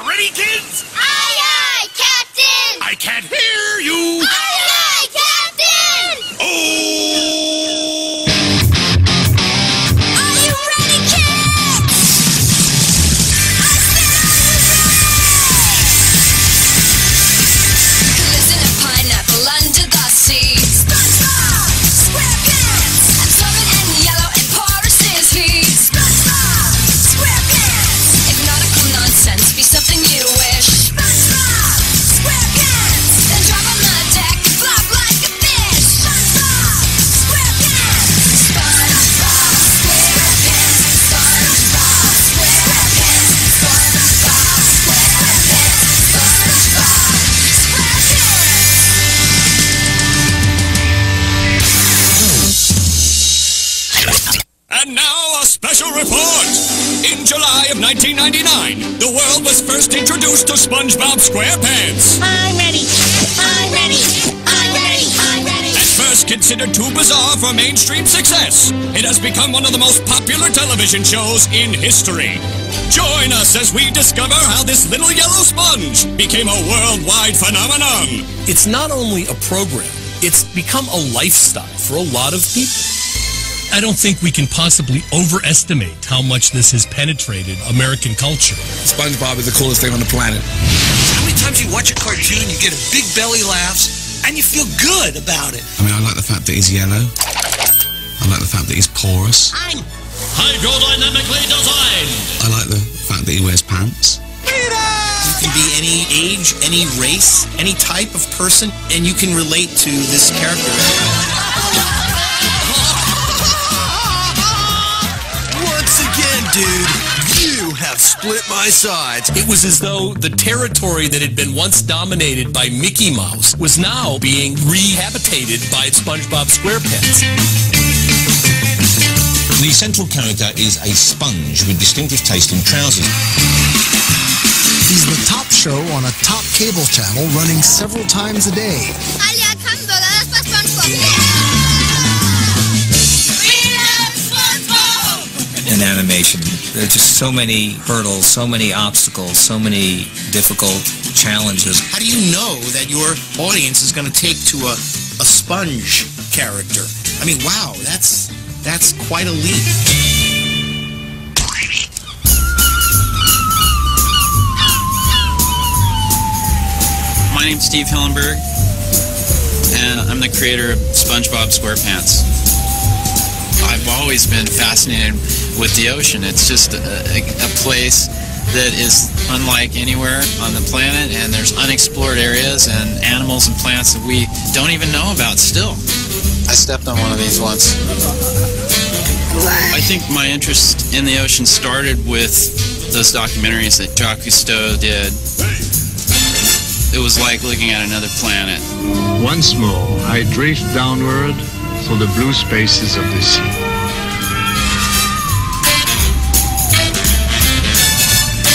Ready, kids? Aye, aye, Captain! I can't hear you! Aye, aye, Captain! Oh! Are you ready, kids? I said, listen to pineapple under the sea. SpongeBob SquarePants, absorbent and yellow and porous is he. SpongeBob SquarePants, if nautical nonsense be something you wish. SpongeBob SquarePants, then drop on the deck and flop like a fish. SpongeBob SquarePants, SpongeBob SquarePants, SpongeBob SquarePants, SpongeBob SquarePants, SpongeBob SquarePants. And now a special report! In July of 1999, the world was first introduced to SpongeBob SquarePants. I'm ready. I'm ready. I'm ready. I'm ready. At first considered too bizarre for mainstream success, it has become one of the most popular television shows in history. Join us as we discover how this little yellow sponge became a worldwide phenomenon. It's not only a program, it's become a lifestyle for a lot of people. I don't think we can possibly overestimate how much this has penetrated American culture. SpongeBob is the coolest thing on the planet. How many times you watch a cartoon, you get a big belly laughs, and you feel good about it? I mean, I like the fact that he's yellow. I like the fact that he's porous. Hydrodynamically designed. I like the fact that he wears pants. You can be any age, any race, any type of person, and you can relate to this character. Once again, dude, you have split my sides. It was as though the territory that had been once dominated by Mickey Mouse was now being rehabilitated by SpongeBob SquarePants. The central character is a sponge with distinctive taste in trousers. He's the top show on a top cable channel running several times a day. Hamburger, das war SpongeBob. In animation, there are just so many hurdles, so many obstacles, so many difficult challenges. How do you know that your audience is going to take to a sponge character? I mean, wow, that's quite a leap. My name's Steve Hillenburg, and I'm the creator of SpongeBob SquarePants. I've always been fascinated with the ocean. It's just a place that is unlike anywhere on the planet, and there's unexplored areas and animals and plants that we don't even know about still. I stepped on one of these once. I think my interest in the ocean started with those documentaries that Jacques Cousteau did. It was like looking at another planet. Once more, I drift downward through the blue spaces of the sea.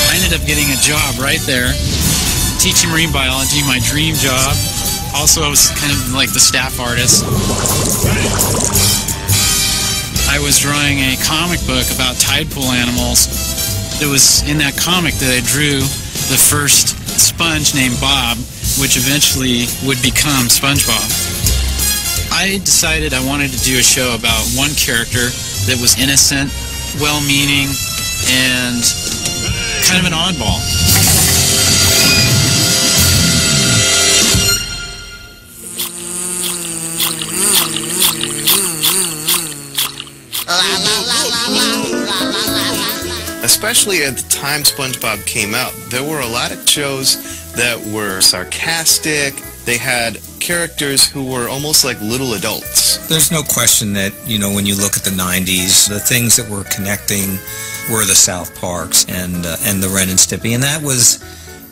I ended up getting a job right there, teaching marine biology, my dream job. Also, I was kind of like the staff artist. I was drawing a comic book about tide pool animals. It was in that comic that I drew the first sponge named Bob, which eventually would become SpongeBob. I decided I wanted to do a show about one character that was innocent, well-meaning, and kind of an oddball. Especially at the time SpongeBob came out, there were a lot of shows that were sarcastic. They had characters who were almost like little adults. There's no question that, you know, when you look at the 90s, the things that were connecting were the South Parks and the Ren and Stimpy, and that was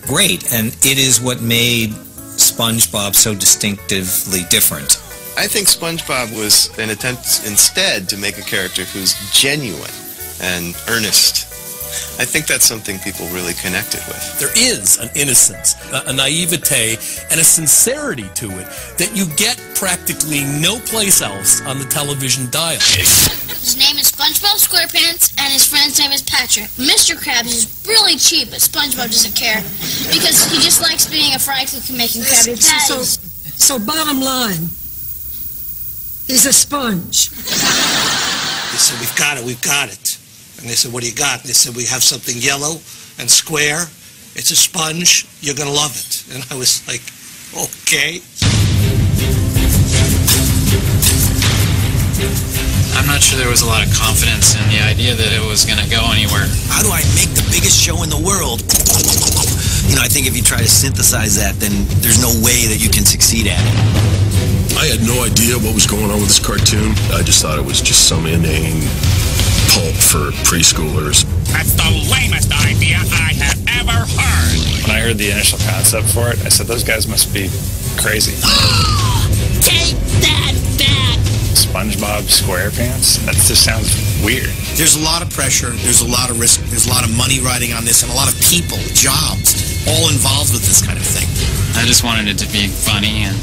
great, and it is what made SpongeBob so distinctively different. I think SpongeBob was an attempt instead to make a character who's genuine and earnest. I think that's something people really connected with. There is an innocence, a naivete, and a sincerity to it that you get practically no place else on the television dial. His name is SpongeBob SquarePants, and his friend's name is Patrick. Mr. Krabs is really cheap, but SpongeBob doesn't care because he just likes being a fry cook and making Krabby Patties. So bottom line, he's a sponge. They said, we've got it. And they said, what do you got? And they said, we have something yellow and square. It's a sponge. You're going to love it. And I was like, okay. I'm not sure there was a lot of confidence in the idea that it was going to go anywhere. How do I make the biggest show in the world? You know, I think if you try to synthesize that, then there's no way that you can succeed at it. I had no idea what was going on with this cartoon. I just thought it was just some inane pulp for preschoolers. That's the lamest idea I have ever heard. When I heard the initial concept for it, I said, those guys must be crazy. Take that back! SpongeBob SquarePants? That just sounds weird. There's a lot of pressure, there's a lot of risk, there's a lot of money riding on this, and a lot of people, jobs, all involved with this kind of thing. I just wanted it to be funny, and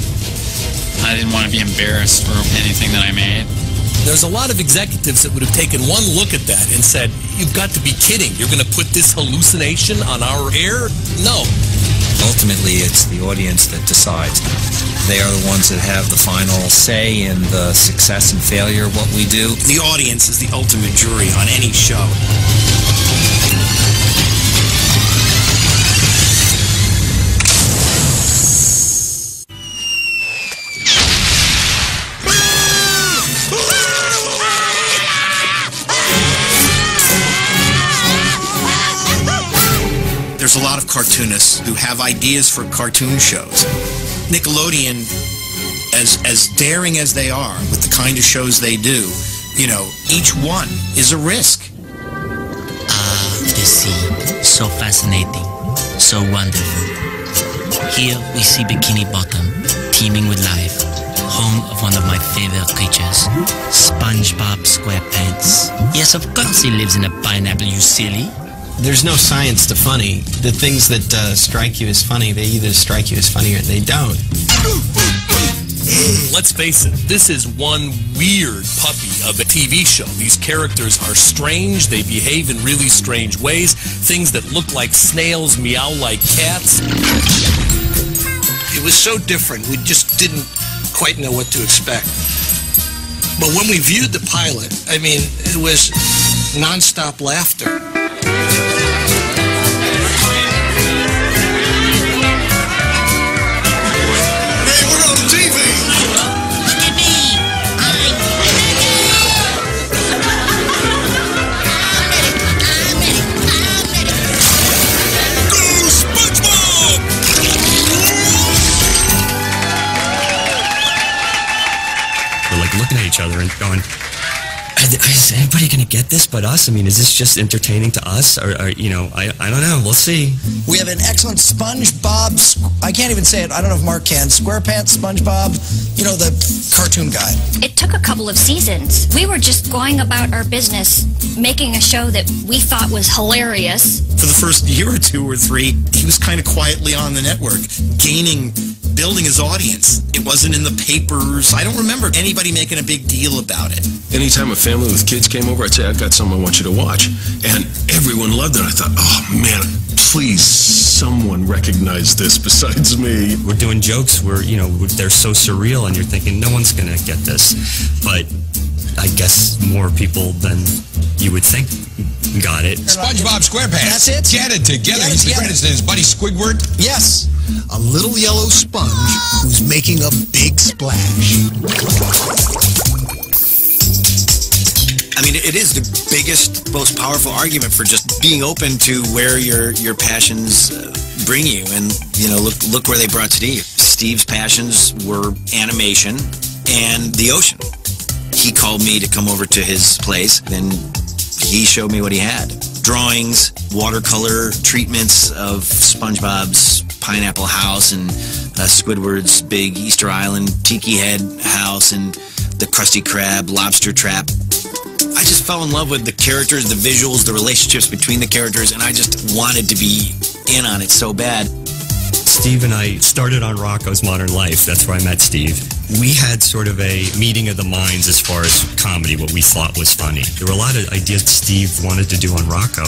I didn't want to be embarrassed for anything that I made. There's a lot of executives that would have taken one look at that and said, you've got to be kidding. You're going to put this hallucination on our air? No. Ultimately, it's the audience that decides. They are the ones that have the final say in the success and failure of what we do. The audience is the ultimate jury on any show. There's a lot of cartoonists who have ideas for cartoon shows. Nickelodeon, as daring as they are with the kind of shows they do, you know, each one is a risk. The sea, so fascinating, so wonderful. Here we see Bikini Bottom, teeming with life, home of one of my favorite creatures, SpongeBob SquarePants. Yes, of course he lives in a pineapple, you silly. There's no science to funny. The things that strike you as funny, they either strike you as funny or they don't. Let's face it, this is one weird puppy of a TV show. These characters are strange. They behave in really strange ways. Things that look like snails meow like cats. It was so different. We just didn't quite know what to expect. But when we viewed the pilot, I mean, it was nonstop laughter. Looking at each other and going, is anybody going to get this but us? I mean, is this just entertaining to us? Or you know, I don't know. We'll see. We have an excellent SpongeBob, I can't even say it, I don't know if Mark can, SquarePants, SpongeBob, you know, the cartoon guy. It took a couple of seasons. We were just going about our business, making a show that we thought was hilarious. For the first year or two or three, he was kind of quietly on the network, building his audience. It wasn't in the papers. I don't remember anybody making a big deal about it. Anytime a family with kids came over, I'd say, I've got something I want you to watch. And everyone loved it. I thought, oh man, please, someone recognize this besides me. We're doing jokes where, you know, they're so surreal and you're thinking, no one's going to get this. But I guess more people than you would think got it. SpongeBob SquarePants. That's it. Get it together. He's the greatest. His buddy Squidward. Yes, a little yellow sponge who's making a big splash. I mean, it is the biggest, most powerful argument for just being open to where your passions bring you. And, you know, look where they brought Steve. Steve's passions were animation and the ocean. He called me to come over to his place, then he showed me what he had. Drawings, watercolor treatments of SpongeBob's pineapple house and Squidward's big Easter Island tiki head house and the Krusty Krab lobster trap. I I just fell in love with the characters, the visuals, the relationships between the characters, and I just wanted to be in on it so bad. Steve and I started on Rocco's Modern Life. That's where I met Steve. We had sort of a meeting of the minds as far as comedy, what we thought was funny. There were a lot of ideas Steve wanted to do on Rocco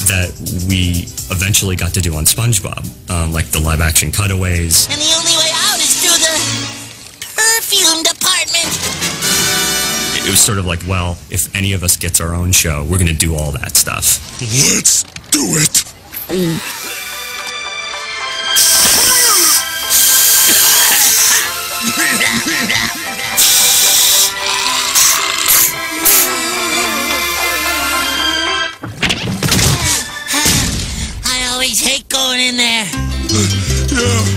that we eventually got to do on SpongeBob, like the live-action cutaways. And the only way out is through the perfume department. It was sort of like, well, if any of us gets our own show, we're going to do all that stuff. Let's do it! I always hate going in there.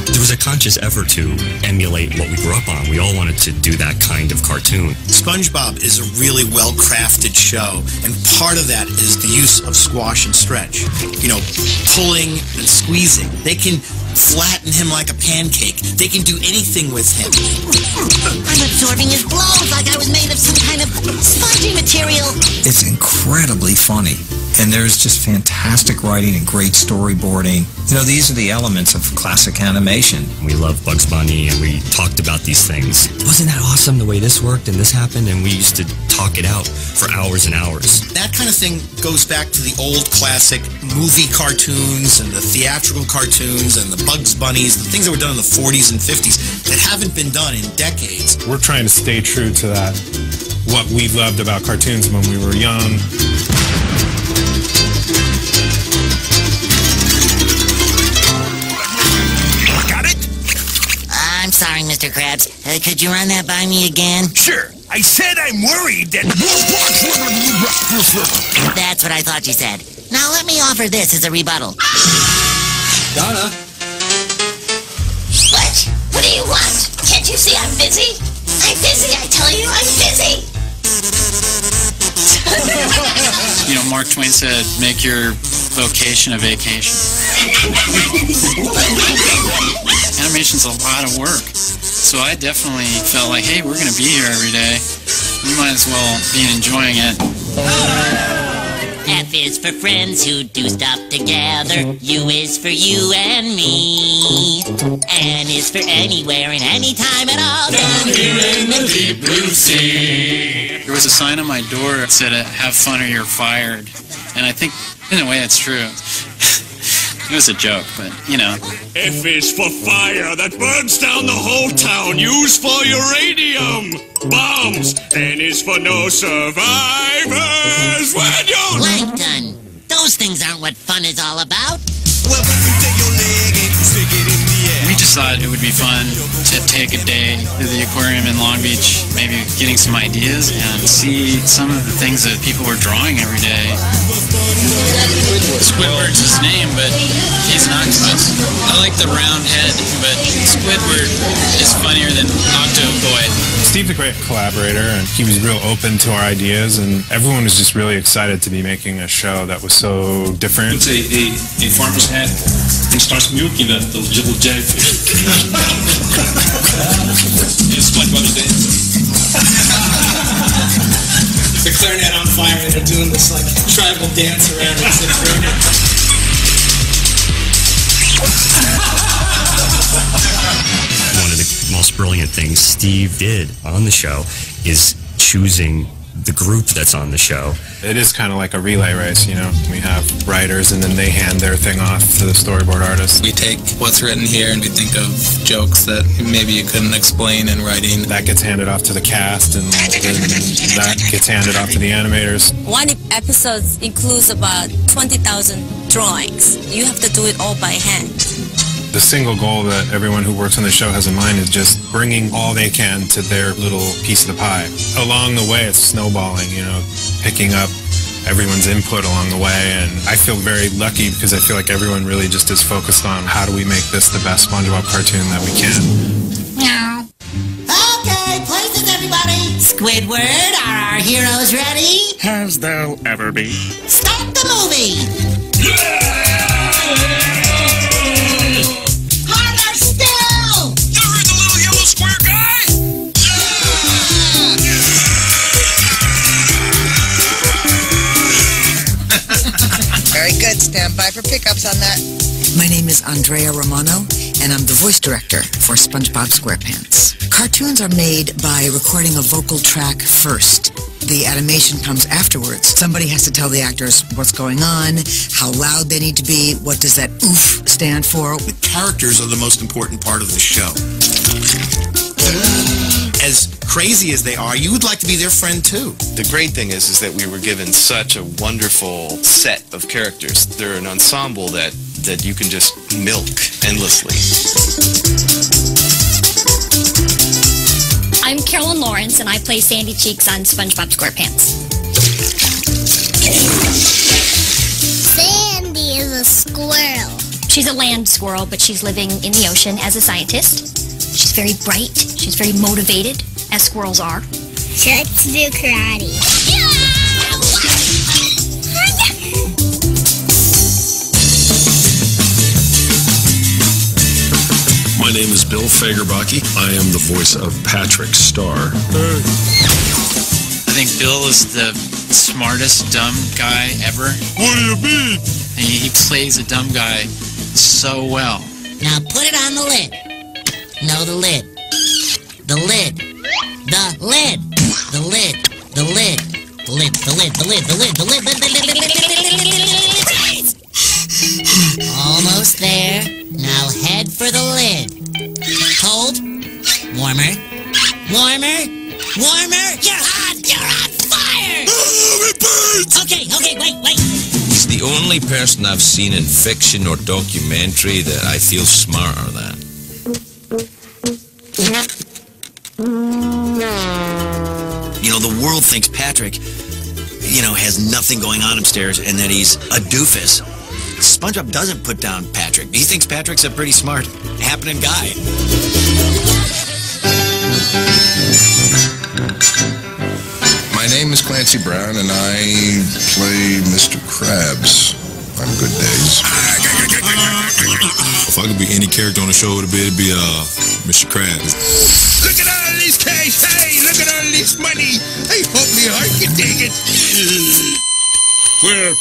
There was a conscious effort to emulate what we grew up on. We all wanted to do that kind of cartoon. SpongeBob is a really well-crafted show, and part of that is the use of squash and stretch. You know, pulling and squeezing. They can flatten him like a pancake. They can do anything with him. I'm absorbing his blows like I was made of some kind of spongy material. It's incredibly funny. And there's just fantastic writing and great storyboarding. You know, these are the elements of classic animation. We love Bugs Bunny, and we talked about these things. Wasn't that awesome the way this worked and this happened? And we used to talk it out for hours and hours. That kind of thing goes back to the old classic movie cartoons and the theatrical cartoons and the Bugs Bunnies, the things that were done in the 40s and 50s that haven't been done in decades. We're trying to stay true to that, what we loved about cartoons when we were young. I'm sorry, Mr. Krabs. Could you run that by me again? Sure. I said I'm worried that... That's what I thought you said. Now let me offer this as a rebuttal. Donna? What do you want? Can't you see I'm busy? I'm busy, I tell you, I'm busy! You know, Mark Twain said, make your vocation a vacation. Animation's a lot of work. So I definitely felt like, hey, we're going to be here every day. We might as well be enjoying it. F is for friends who do stuff together. U is for you and me. N is for anywhere and anytime at all. Down here in the deep blue sea. There was a sign on my door that said, have fun or you're fired. And I think, in a way, it's true. It was a joke, but, you know. F is for fire that burns down the whole town, used for uranium bombs. N is for no survivors when you're... Plankton! Those things aren't what fun is all about. We just thought it would be fun to take a day to the aquarium in Long Beach, maybe getting some ideas and see some of the things that people were drawing every day. Squidward's his name, but he's an octopus. I like the round head, but Squidward is funnier than Octoboy. Steve's a great collaborator, and he was real open to our ideas, and everyone was just really excited to be making a show that was so different. It's a farmer's hat and starts milking the little jellyfish. It's like Mother's Day. The clarinet on fire, and they're doing this like tribal dance around it. One of the most brilliant things Steve did on the show is choosing the group that's on the show. It is kind of like a relay race, you know. We have writers, and then they hand their thing off to the storyboard artist. We take what's written here and we think of jokes that maybe you couldn't explain in writing. That gets handed off to the cast, and then that gets handed off to the animators. One episode includes about 20,000 drawings. You have to do it all by hand. The single goal that everyone who works on the show has in mind is just bringing all they can to their little piece of the pie. Along the way, it's snowballing, you know, picking up everyone's input along the way, and I feel very lucky because I feel like everyone really just is focused on how do we make this the best SpongeBob cartoon that we can. Meow. Okay, places everybody. Squidward, are our heroes ready? As they'll ever be. Start the movie! Harder still! You heard the little yellow square guy? pickups on that. My name is Andrea Romano, and I'm the voice director for SpongeBob SquarePants. Cartoons are made by recording a vocal track first. The animation comes afterwards. Somebody has to tell the actors what's going on, how loud they need to be, what does that oof stand for. The characters are the most important part of the show. As crazy as they are, you would like to be their friend too. The great thing is that we were given such a wonderful set of characters. They're an ensemble that you can just milk endlessly. I'm Carolyn Lawrence, and I play Sandy Cheeks on SpongeBob SquarePants. Sandy is a squirrel. She's a land squirrel, but she's living in the ocean as a scientist. She's very bright. She's very motivated, as squirrels are. She likes to do karate. My name is Bill Fagerbacke. I am the voice of Patrick Star. I think Bill is the smartest dumb guy ever. What do you mean? He plays a dumb guy so well. Now put it on the lid. No, the lid. The lid. The lid. The lid. The lid. The lid. The lid. The lid. The lid. The lid. Almost there. Now head for the lid. Cold. Warmer. Warmer. Warmer. You're hot. You're on fire. Oh, it burns. Okay. Wait. He's the only person I've seen in fiction or documentary that I feel smarter than. You know, the world thinks Patrick, has nothing going on upstairs and that he's a doofus. SpongeBob doesn't put down Patrick. He thinks Patrick's a pretty smart, happening guy. My name is Clancy Brown, and I play Mr. Krabs on good days. If I could be any character on the show, it'd be Mr. Krabs. Look at all this cash. Hey, look at all this money. I hope me heart can take it. Well,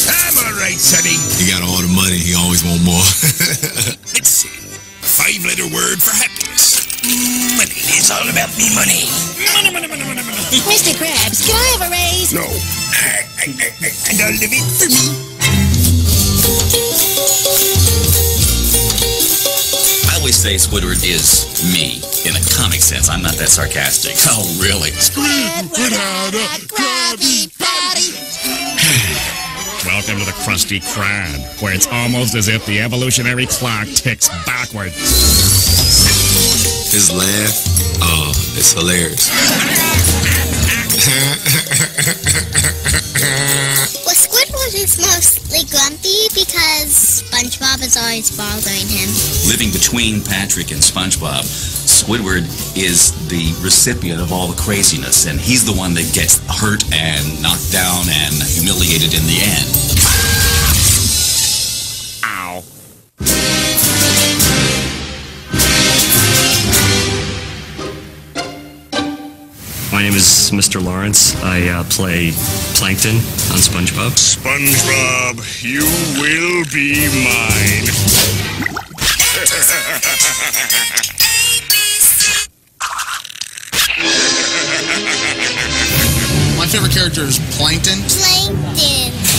I'm all right, sonny. He got all the money. He always want more. Let's see. 5-letter word for happiness. Money. It's all about me money. Money. Mr. Krabs, can I have a raise? No. And all of it for me. I always say Squidward is me, in a comic sense. I'm not that sarcastic. Oh, really? Squidward had a Krabby Patty. Welcome to the Krusty Krab, where it's almost as if the evolutionary clock ticks backward. His laugh, it's hilarious. Well, Squidward is mostly grumpy because SpongeBob is always bothering him. Living between Patrick and SpongeBob, Squidward is the recipient of all the craziness, and he's the one that gets hurt and knocked down and humiliated in the end. Ow. My name is Mr. Lawrence. I play Plankton on SpongeBob. SpongeBob, you will be mine. My favorite character is Plankton.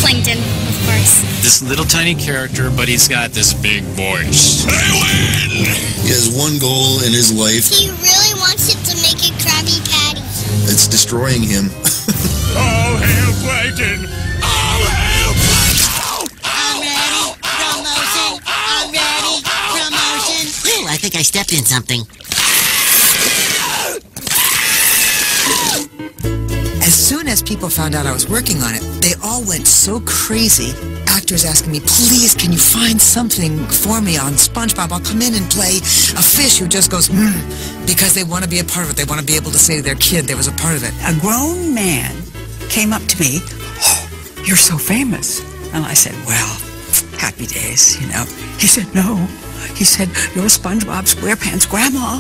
Plankton, of course. This little tiny character, but he's got this big voice. I win! He has one goal in his life. He really wants it to make a Krabby Patty. It's destroying him. All hail Plankton! All hail Plankton! I'm ready. Promotion. I'm ready. Promotion. Ooh, I think I stepped in something. As soon as people found out I was working on it, they all went so crazy. Actors asking me, please, can you find something for me on SpongeBob? I'll come in and play a fish who just goes, because they want to be a part of it. They want to be able to say to their kid there was a part of it. A grown man came up to me, oh, you're so famous. And I said, well, happy days, He said, no. He said, you're SpongeBob SquarePants' grandma.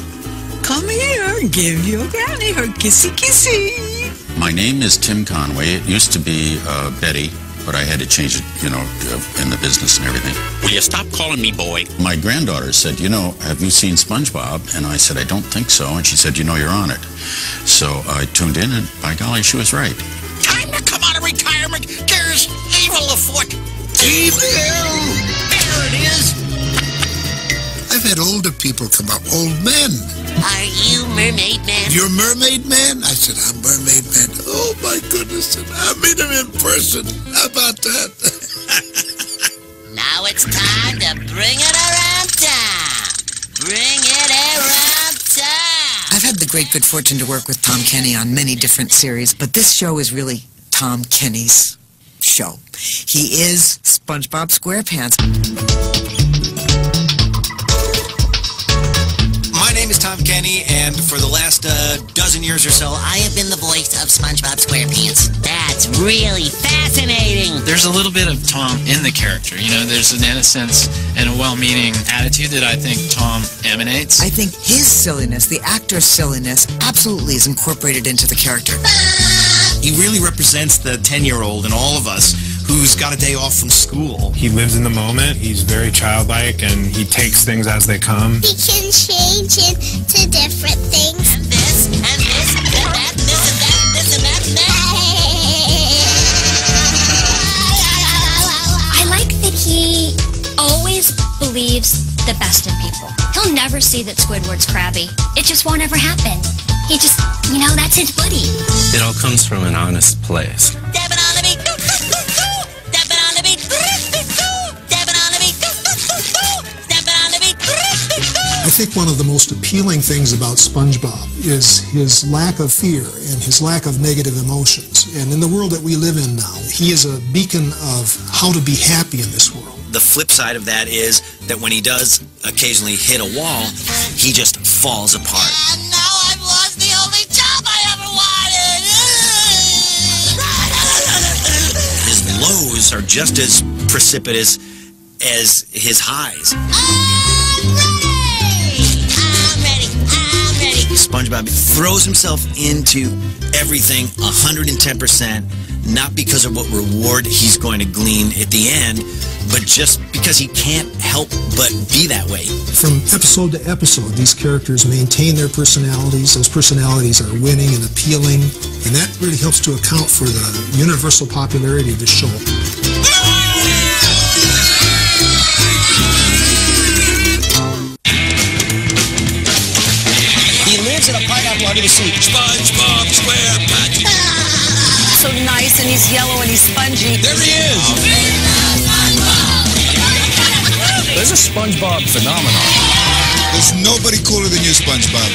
Come here and give your granny her kissy kissy. My name is Tim Conway. It used to be Betty. but I had to change it, you know, in the business and everything. Will you stop calling me boy? My granddaughter said, you know, have you seen SpongeBob? And I said, I don't think so. And she said, you know, you're on it. So I tuned in, and by golly, she was right. Time to come out of retirement. There's evil afoot. Evil! There it is. I've had older people come up, old men. Are you Mermaid Man? You're Mermaid Man? I said, I'm Mermaid Man. Oh, my goodness. And I meet him in person. How about that? Now it's time to bring it around town. Bring it around town. I've had the great good fortune to work with Tom Kenny on many different series, but this show is really Tom Kenny's show. He is SpongeBob SquarePants. My name is Tom Kenny, and for the last dozen years or so, I have been the voice of SpongeBob SquarePants. That's really fascinating. There's a little bit of Tom in the character. You know, there's an innocence and a well-meaning attitude that I think Tom emanates. I think his silliness, the actor's silliness, absolutely is incorporated into the character. He really represents the 10-year-old in all of us who's got a day off from school. He lives in the moment, he's very childlike, and he takes things as they come. He can change into different things. And this, and this, and that, this and that, this and that, and that. I like that he always believes the best in people. He'll never see that Squidward's crabby. It just won't ever happen. He just, you know, that's his buddy. It all comes from an honest place. I think one of the most appealing things about SpongeBob is his lack of fear and his lack of negative emotions. And in the world that we live in now, he is a beacon of how to be happy in this world. The flip side of that is that when he does occasionally hit a wall, he just falls apart. And now I've lost the only job I ever wanted. His lows are just as precipitous as his highs. SpongeBob throws himself into everything 110%, not because of what reward he's going to glean at the end, but just because he can't help but be that way. From episode to episode, these characters maintain their personalities. Those personalities are winning and appealing, and that really helps to account for the universal popularity of the show. He lives in a pineapple under the sea. SpongeBob SquarePants. So nice, and he's yellow, and he's spongy. There he is. There's a SpongeBob phenomenon. There's nobody cooler than you, SpongeBob.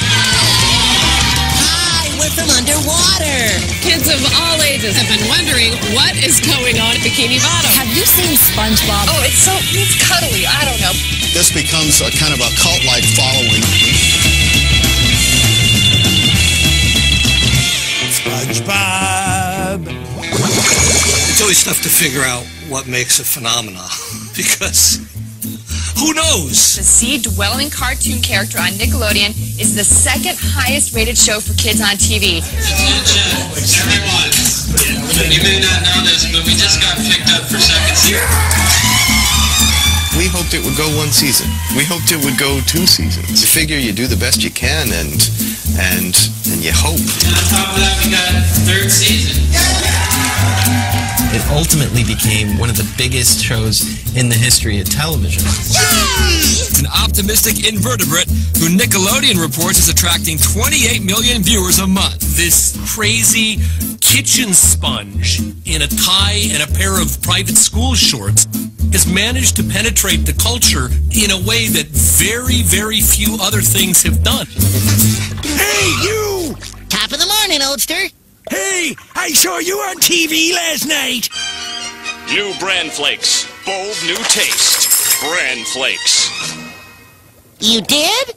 Hi, we're from underwater. Kids of all ages have been wondering what is going on at Bikini Bottom. Have you seen SpongeBob? Oh, it's cuddly. I don't know. This becomes a kind of a cult-like following. SpongeBob. It's always tough to figure out what makes a phenomenon because who knows? The sea-dwelling cartoon character on Nickelodeon is the second highest rated show for kids on TV. Everyone, you may not know this, but we just got picked up for second season. We hoped it would go one season. We hoped it would go 2 seasons. You figure you do the best you can, and you hope. And on top of that, we got 3rd season. It ultimately became one of the biggest shows in the history of television. An optimistic invertebrate who Nickelodeon reports is attracting 28 million viewers a month. This crazy kitchen sponge in a tie and a pair of private school shorts has managed to penetrate the culture in a way that very, very few other things have done. Hey, you! Top of the morning, oldster. Hey, I saw you on TV last night. New Bran Flakes. Bold new taste. Bran Flakes. You did?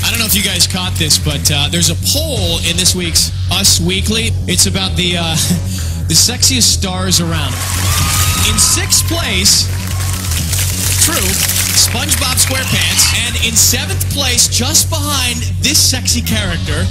I don't know if you guys caught this, but there's a poll in this week's Us Weekly. It's about the sexiest stars around. In 6th place, true, SpongeBob SquarePants. And in 7th place, just behind this sexy character,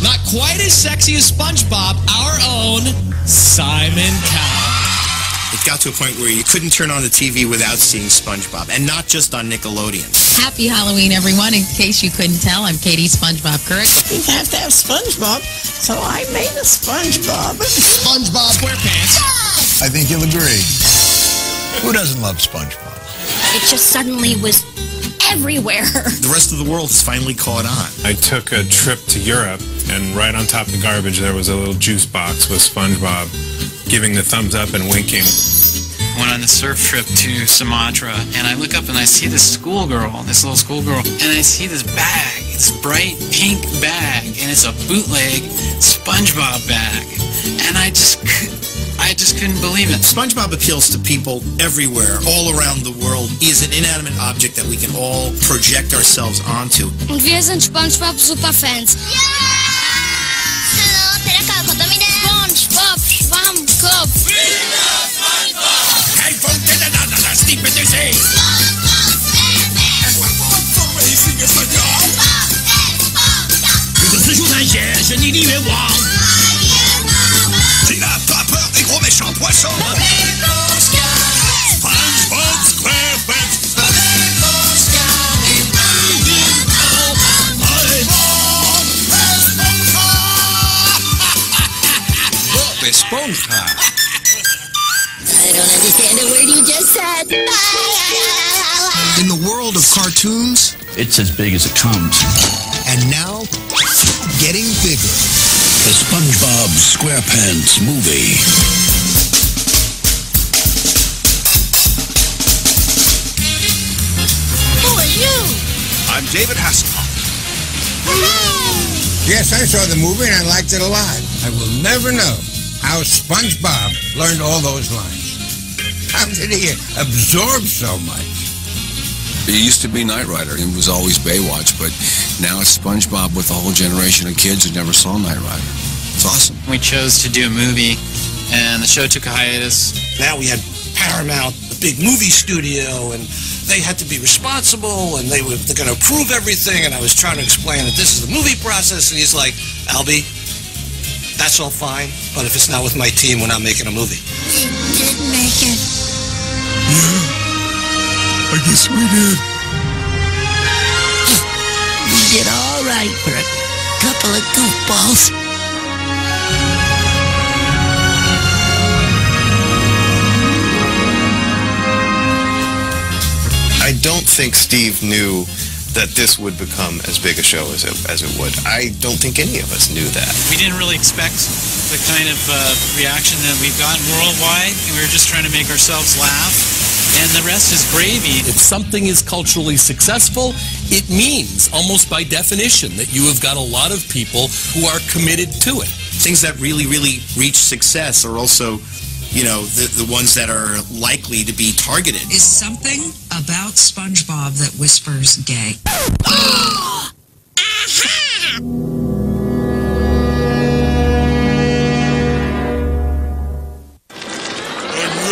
not quite as sexy as SpongeBob, our own Simon Cowell. got to a point where you couldn't turn on the TV without seeing SpongeBob, and not just on Nickelodeon. Happy Halloween, everyone. In case you couldn't tell, I'm Katie SpongeBob Kirk. You have to have SpongeBob, so I made a SpongeBob. SpongeBob SquarePants. I think you'll agree. Who doesn't love SpongeBob? It just suddenly was everywhere. The rest of the world has finally caught on. I took a trip to Europe, and right on top of the garbage there was a little juice box with SpongeBob giving the thumbs up and winking. Went on the surf trip to Sumatra, and I look up and I see this little schoolgirl, and I see this bag, this bright pink bag, and it's a bootleg SpongeBob bag, and I just couldn't believe it. SpongeBob appeals to people everywhere, all around the world. He is an inanimate object that we can all project ourselves onto. Und wir sind SpongeBob Superfans. Hallo, SpongeBob Schwammkopf. Kein Funk miteinander, das liegt mit der See. Je n'y dis Tu n'as pas peur des gros méchants poissons. SpongeBob SquarePants. Bob Esponja. I don't understand a word you just said. In the world of cartoons, it's as big as it comes. And now, getting bigger. The SpongeBob SquarePants movie. Who are you? I'm David Hasselhoff. Yes, I saw the movie and I liked it a lot. I will never know how SpongeBob learned all those lines. How did he absorb so much? He used to be Knight Rider and was always Baywatch, but now it's SpongeBob with a whole generation of kids who never saw Knight Rider. It's awesome. We chose to do a movie, and the show took a hiatus. Now we had Paramount, the big movie studio, and they had to be responsible, and they're going to approve everything, and I was trying to explain that this is the movie process, and he's like, Albie, that's all fine, but if it's not with my team, we're not making a movie. We did make it. I guess we did. We did all right for a couple of goofballs. I don't think Steve knew that this would become as big a show as it would. I don't think any of us knew that. We didn't really expect the kind of reaction that we've gotten worldwide, and we were just trying to make ourselves laugh, and the rest is gravy. If something is culturally successful, it means, almost by definition, that you have got a lot of people who are committed to it. Things that really, really reach success are also, you know, the ones that are likely to be targeted. Is something about SpongeBob that whispers gay.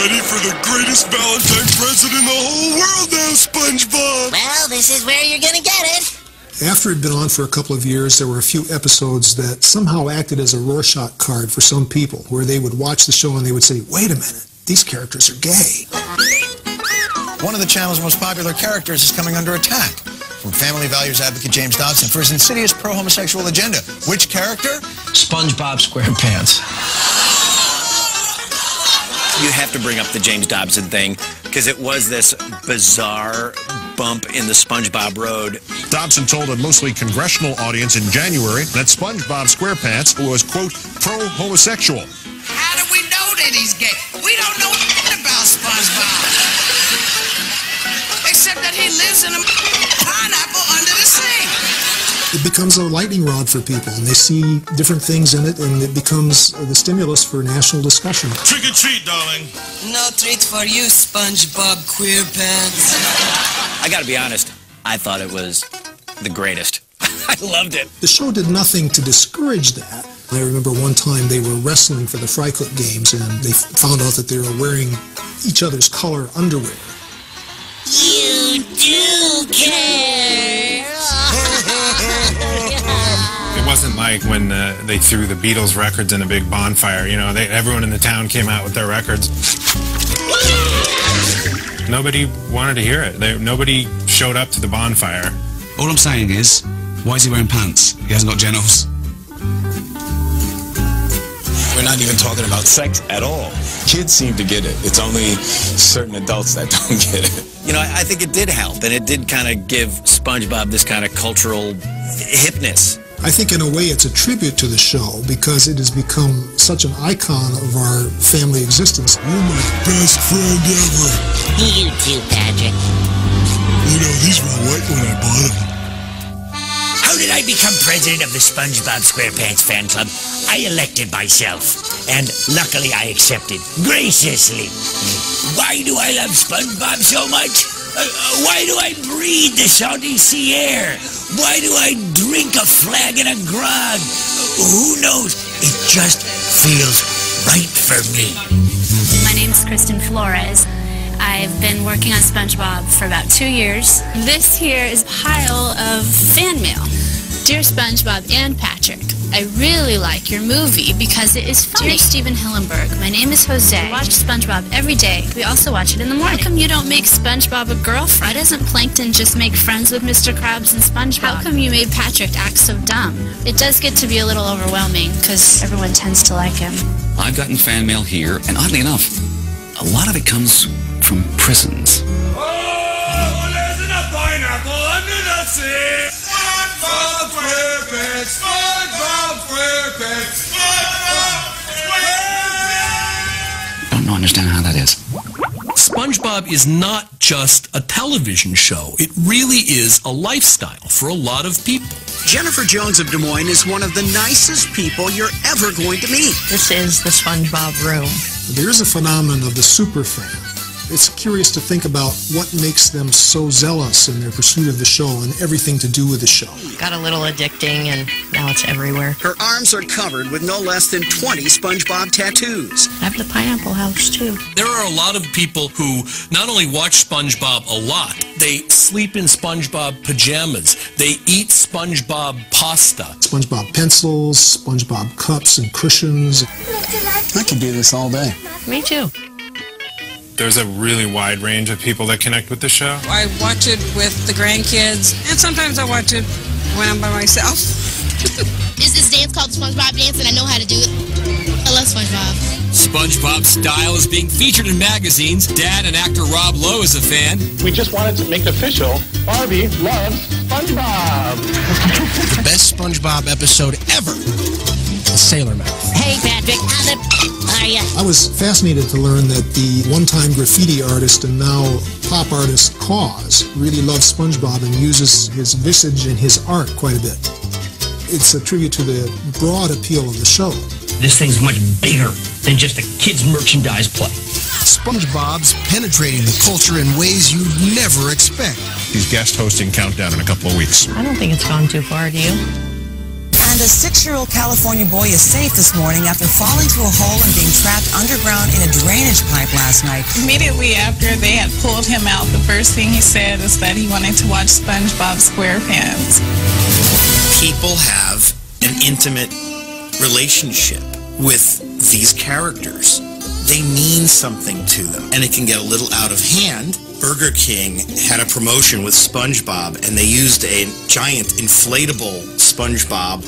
Ready for the greatest Valentine present in the whole world now, SpongeBob! Well, this is where you're gonna get it. After it had been on for a couple of years, there were a few episodes that somehow acted as a Rorschach card for some people, where they would watch the show and they would say, wait a minute, these characters are gay. One of the channel's most popular characters is coming under attack from family values advocate James Dobson for his insidious pro-homosexual agenda. Which character? SpongeBob SquarePants. You have to bring up the James Dobson thing, because it was this bizarre bump in the SpongeBob road. Dobson told a mostly congressional audience in January that SpongeBob SquarePants was, quote, pro-homosexual. How do we know that he's gay? We don't know anything about SpongeBob. Except that he lives in a pineapple under the sink. It becomes a lightning rod for people, and they see different things in it, and it becomes the stimulus for national discussion. Trick or treat, darling. No treat for you, SpongeBob Queerpants. I gotta be honest, I thought it was the greatest. I loved it. The show did nothing to discourage that. I remember one time they were wrestling for the Fry Cook Games, and they found out that they were wearing each other's color underwear. You do care. It wasn't like when they threw the Beatles records in a big bonfire. You know, everyone in the town came out with their records. nobody wanted to hear it. Nobody showed up to the bonfire. All I'm saying is, why is he wearing pants? He hasn't got genitals. We're not even talking about sex at all. Kids seem to get it. It's only certain adults that don't get it. You know, I think it did help, and it did kind of give SpongeBob this kind of cultural hipness. I think in a way it's a tribute to the show because it has become such an icon of our family existence. You're my best friend ever. You too, Patrick. You know, these were white when I bought them. How did I become president of the SpongeBob SquarePants fan club? I elected myself, and luckily I accepted graciously. Why do I love SpongeBob so much? Why do I breathe the salty sea air? Why do I drink a flagon of grog? Who knows? It just feels right for me. My name's Kristen Flores. I've been working on SpongeBob for about 2 years. This here is a pile of fan mail. Dear SpongeBob and Patrick, I really like your movie because it is funny. Dear Stephen Hillenburg, my name is Jose. I watch SpongeBob every day. We also watch it in the morning. How come you don't make SpongeBob a girlfriend? Why doesn't Plankton just make friends with Mr. Krabs and SpongeBob? How come you made Patrick act so dumb? It does get to be a little overwhelming because everyone tends to like him. I've gotten fan mail here, and oddly enough, a lot of it comes from prisons. Oh, there's a pineapple under the sea. SpongeBob SquarePants, SpongeBob SquarePants, SpongeBob SquarePants. I don't understand how that is. SpongeBob is not just a television show. It really is a lifestyle for a lot of people. Jennifer Jones of Des Moines is one of the nicest people you're ever going to meet. This is the SpongeBob room. There is a phenomenon of the super fan. It's curious to think about what makes them so zealous in their pursuit of the show and everything to do with the show. Got a little addicting, and now it's everywhere. Her arms are covered with no less than 20 SpongeBob tattoos. I have the pineapple house, too. There are a lot of people who not only watch SpongeBob a lot, they sleep in SpongeBob pajamas. They eat SpongeBob pasta. SpongeBob pencils, SpongeBob cups and cushions. I could do this all day. Me too. There's a really wide range of people that connect with the show. I watch it with the grandkids, and sometimes I watch it when I'm by myself. There's this dance called the SpongeBob dance, and I know how to do it. I love SpongeBob. SpongeBob's style is being featured in magazines. Dad and actor Rob Lowe is a fan. We just wanted to make it official. Barbie loves SpongeBob. The best SpongeBob episode ever is Sailor Mouth. Hey, Patrick, how are ya? I was fascinated to learn that the one-time graffiti artist and now pop artist Cause really loves SpongeBob and uses his visage and his art quite a bit. It's a tribute to the broad appeal of the show. This thing's much bigger than just a kid's merchandise play. SpongeBob's penetrating the culture in ways you'd never expect. He's guest hosting Countdown in a couple of weeks. I don't think it's gone too far, do you? And a 6-year-old California boy is safe this morning after falling through a hole and being trapped underground in a drainage pipe last night. Immediately after they had pulled him out, the first thing he said is that he wanted to watch SpongeBob SquarePants. People have an intimate relationship with these characters. They mean something to them, and it can get a little out of hand. Burger King had a promotion with SpongeBob, and they used a giant inflatable SpongeBob,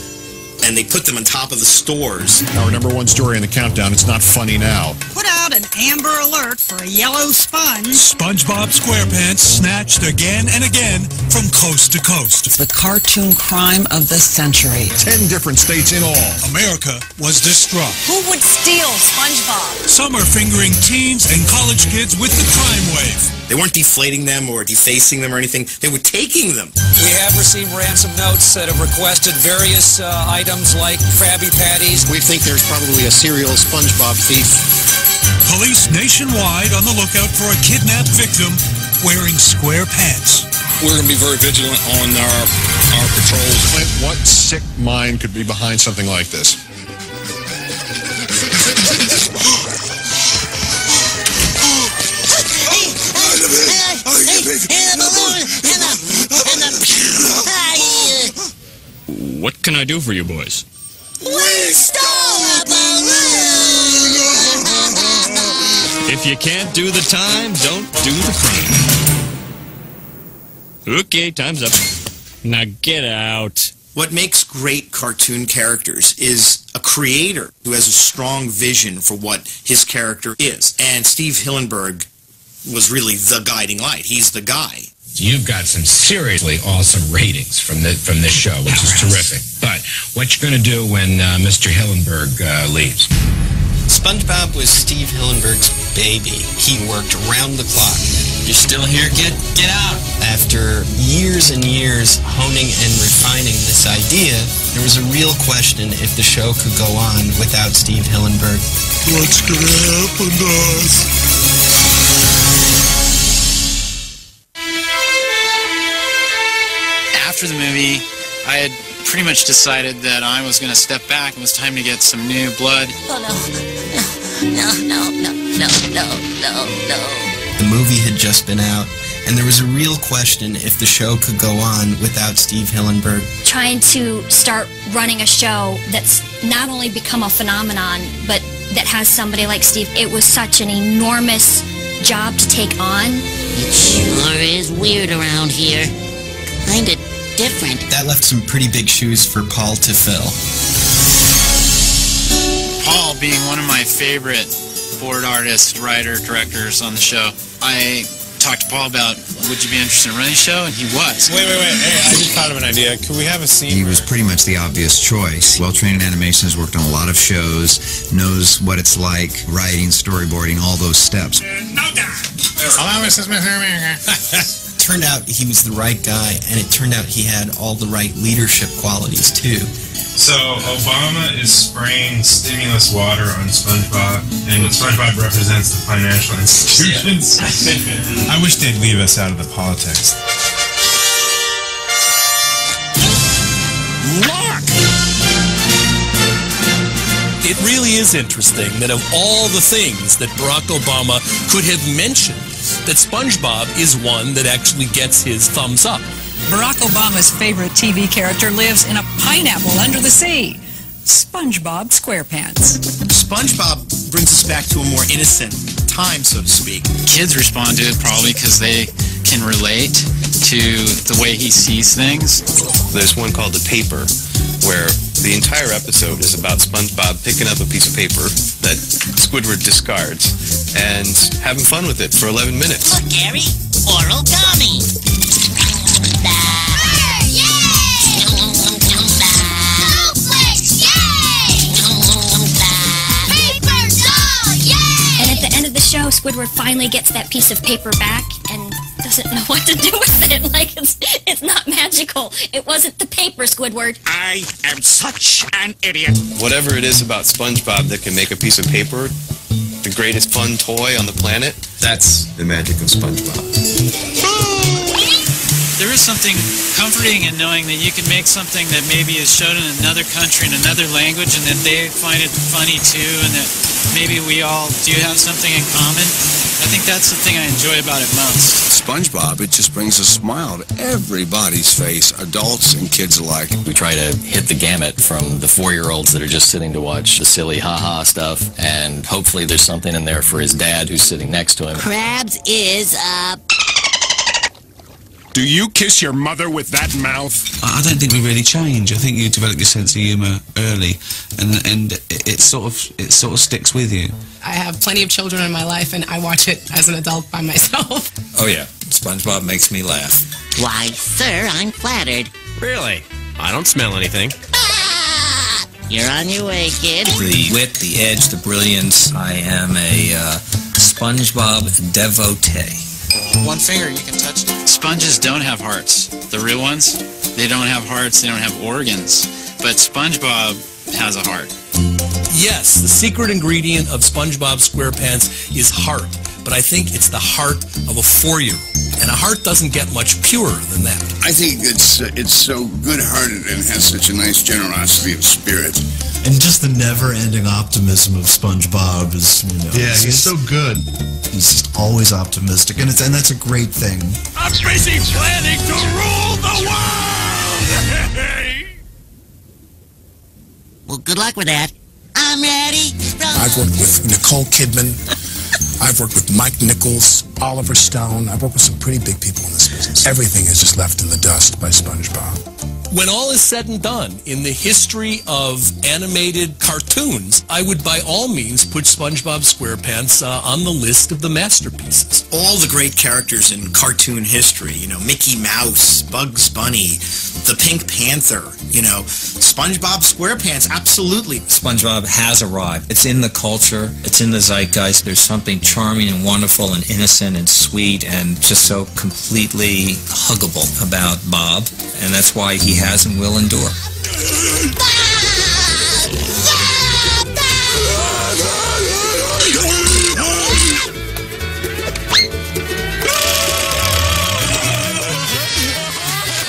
and they put them on top of the stores. Our #1 story in the Countdown, it's not funny now. Put out an amber alert for a yellow sponge. SpongeBob SquarePants snatched again and again from coast to coast. The cartoon crime of the century. 10 different states in all. America was distraught. Who would steal SpongeBob? Some are fingering teens and college kids with the crime wave. They weren't deflating them or defacing them or anything. They were taking them. We have received ransom notes that have requested various items like Krabby Patties. We think there's probably a serial SpongeBob thief. Police nationwide on the lookout for a kidnapped victim wearing square pants. We're going to be very vigilant on our patrols. Clint, what sick mind could be behind something like this? What can I do for you boys? We stole a balloon! If If you can't do the time, don't do the crime. Okay, time's up. Now get out. What makes great cartoon characters is a creator who has a strong vision for what his character is. And Steve Hillenburg was really the guiding light. He's the guy. You've got some seriously awesome ratings from this show, which is terrific. But what you going to do when Mr. Hillenburg leaves? SpongeBob was Steve Hillenburg's baby. He worked around the clock. You're still here, kid? Get out! After years and years honing and refining this idea, there was a real question if the show could go on without Steve Hillenburg. What's gonna happen to us? After the movie, I had pretty much decided that I was going to step back and it was time to get some new blood. Oh, no. No. The movie had just been out, and there was a real question if the show could go on without Steve Hillenburg. Trying to start running a show that's not only become a phenomenon, but that has somebody like Steve, it was such an enormous job to take on. It sure is weird around here. Kinda different. That left some pretty big shoes for Paul to fill. Paul being one of my favorite board artists, writer, directors on the show, I talked to Paul about, would you be interested in running a show? And he was. Wait. Hey, I just thought of an idea. Could we have a scene? He was pretty much the obvious choice. Well-trained in animation, has worked on a lot of shows, knows what it's like, writing, storyboarding, all those steps. Hello, Mrs. Turned out he was the right guy, and it turned out he had all the right leadership qualities, too. So, Obama is spraying stimulus water on SpongeBob, and SpongeBob represents the financial institutions. I wish they'd leave us out of the politics. Lock! It really is interesting that of all the things that Barack Obama could have mentioned, that SpongeBob is one that actually gets his thumbs up. Barack Obama's favorite TV character lives in a pineapple under the sea. SpongeBob SquarePants. SpongeBob brings us back to a more innocent time, so to speak. Kids respond to it probably because they can relate to the way he sees things. There's one called The Paper, where the entire episode is about SpongeBob picking up a piece of paper that Squidward discards and having fun with it for 11 minutes. Look, Gary, origami. And at the end of the show, Squidward finally gets that piece of paper back and doesn't know what to do with it. Like, it's not magical. It wasn't the paper, Squidward. I am such an idiot. Whatever it is about SpongeBob that can make a piece of paper the greatest fun toy on the planet, that's the magic of SpongeBob. There is something comforting in knowing that you can make something that maybe is shown in another country, in another language, and that they find it funny too, and that maybe we all do have something in common. I think that's the thing I enjoy about it most. SpongeBob, it just brings a smile to everybody's face, adults and kids alike. We try to hit the gamut from the 4-year-olds that are just sitting to watch the silly ha-ha stuff, and hopefully there's something in there for his dad who's sitting next to him. Krabs is, Do you kiss your mother with that mouth? I don't think we really change. I think you develop your sense of humour early, and it sort of sticks with you. I have plenty of children in my life, and I watch it as an adult by myself. Oh yeah, SpongeBob makes me laugh. Why, sir, I'm flattered. Really? I don't smell anything. You're on your way, kid. The wit, the edge, the brilliance. I am a SpongeBob devotee. One finger, you can touch it. Sponges don't have hearts. The real ones, they don't have hearts, they don't have organs. But SpongeBob has a heart. Yes, the secret ingredient of SpongeBob SquarePants is heart, but I think it's the heart of a 4-year-old, and a heart doesn't get much purer than that. I think it's so good-hearted and has such a nice generosity of spirit. And just the never-ending optimism of SpongeBob is, you know... Yeah, he's so good. He's just always optimistic, and that's a great thing. I'm busy planning to rule the world! Well, good luck with that. I'm ready. I've worked with Nicole Kidman, I've worked with Mike Nichols, Oliver Stone. I've worked with some pretty big people in this business. Everything is just left in the dust by SpongeBob. When all is said and done, in the history of animated cartoons, I would by all means put SpongeBob SquarePants on the list of the masterpieces. All the great characters in cartoon history, you know, Mickey Mouse, Bugs Bunny, the Pink Panther, you know, SpongeBob SquarePants, absolutely. SpongeBob has arrived. It's in the culture, it's in the zeitgeist. There's something charming and wonderful and innocent and sweet and just so completely huggable about Bob, and that's why he has and will endure.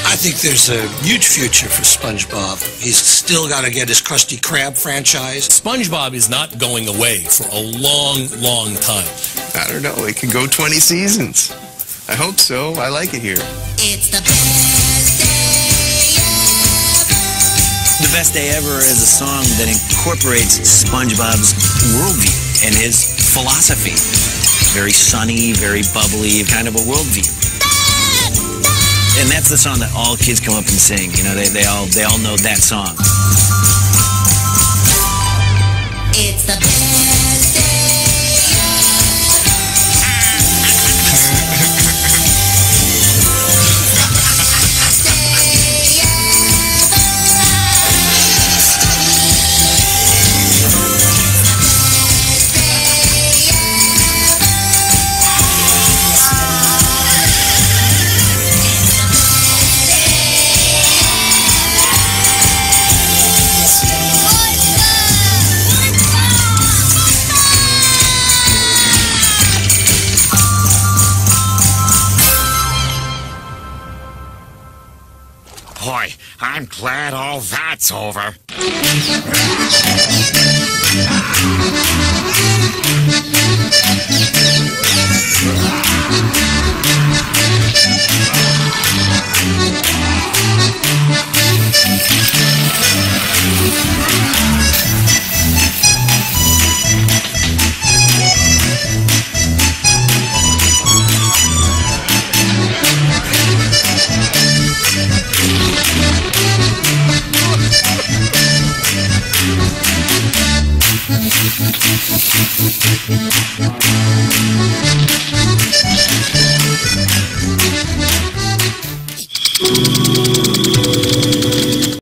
I think there's a huge future for SpongeBob. He's still got to get his Krusty Krab franchise. SpongeBob is not going away for a long, long time. I don't know. It could go 20 seasons. I hope so. I like it here. It's the best day ever. The Best Day Ever is a song that incorporates SpongeBob's worldview and his philosophy. Very sunny, very bubbly, kind of a worldview. And that's the song that all kids come up and sing. You know, they all know that song. It's the best day Boy, I'm glad all that's over.